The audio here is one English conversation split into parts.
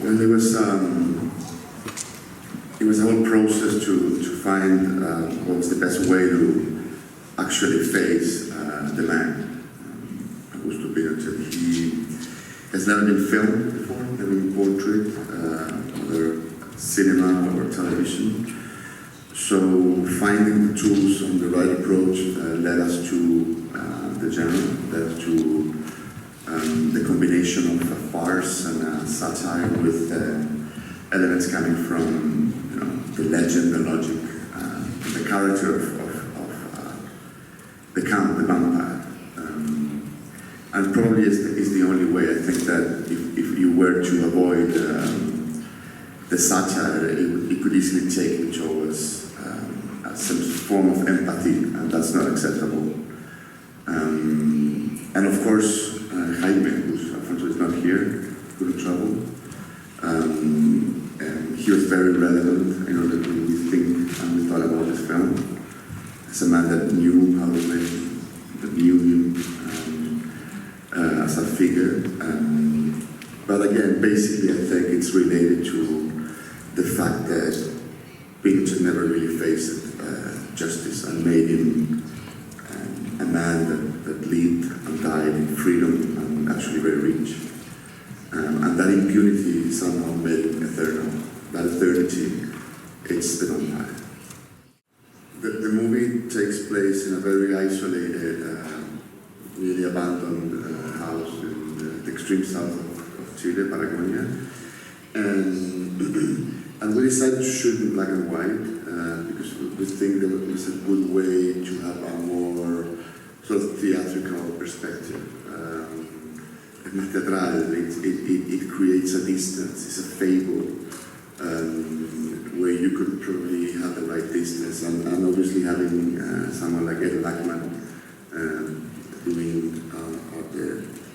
Well, it was a whole process to find what was the best way to actually face the man, Augusto Pinochet. He has never been filmed before, never been portrayed, whether cinema or television. So finding the tools and the right approach led us to the genre, led us to the combination of a farce and a satire with elements coming from the legend, the logic, the character of the Count, the vampire. And probably is the only way. I think that if you were to avoid the satire, it could easily take you towards some form of empathy, and that's not acceptable. And of course, Jaime, who's unfortunately is not here, couldn't travel. And he was very relevant in order to think and we thought about this film. As a man that knew Pablo, that knew him as a figure. But again, basically I think it's related to the fact that Pinochet never really faced justice and made him a man that lived and died in freedom and actually very rich. And that impunity somehow made him eternal. That eternity, it's the vampire. The movie takes place in a very isolated, really abandoned house in the extreme south of Chile, Patagonia. And we decided to shoot in black and white because we think that it was a good way to have a more sort of theatrical perspective. It creates a distance, it's a fable where you could probably have the right distance, and obviously having someone like Ed Lachman doing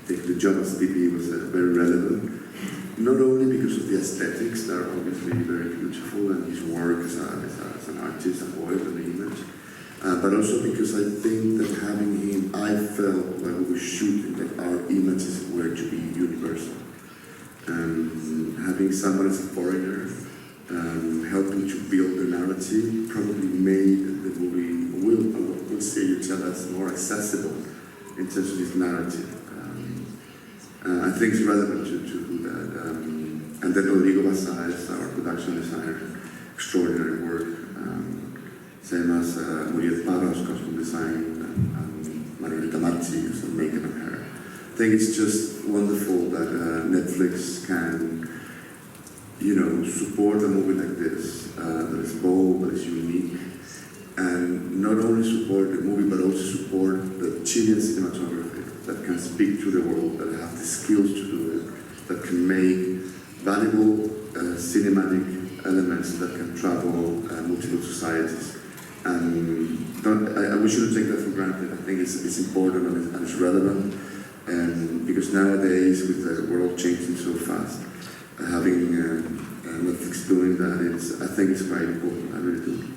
the job as DP was very relevant. Not only because of the aesthetics that are obviously very beautiful and his work as an artist, a poet, and the image, but also because I think that having him, I felt while we were shooting that our images were to be universal. Having someone as a foreigner helping to build the narrative probably made the movie, will say you tell us, more accessible in terms of this narrative. I think it's relevant to do that. And then Rodrigo Basaez, our production designer, extraordinary work. Same as Muriel Parra's costume design and Margarita Marzi, who's the makeup and hair. I think it's just wonderful that Netflix can, support a movie like this, that is bold, that is unique, and not only support the movie, but also support the Chilean cinematography that can speak to the world, that have the skills to do it, that can make valuable cinematic elements that can travel multiple societies. And we shouldn't take that for granted. I think it's important and it's relevant, and because nowadays, with the world changing so fast, having Netflix doing that, I think it's quite important. I really do.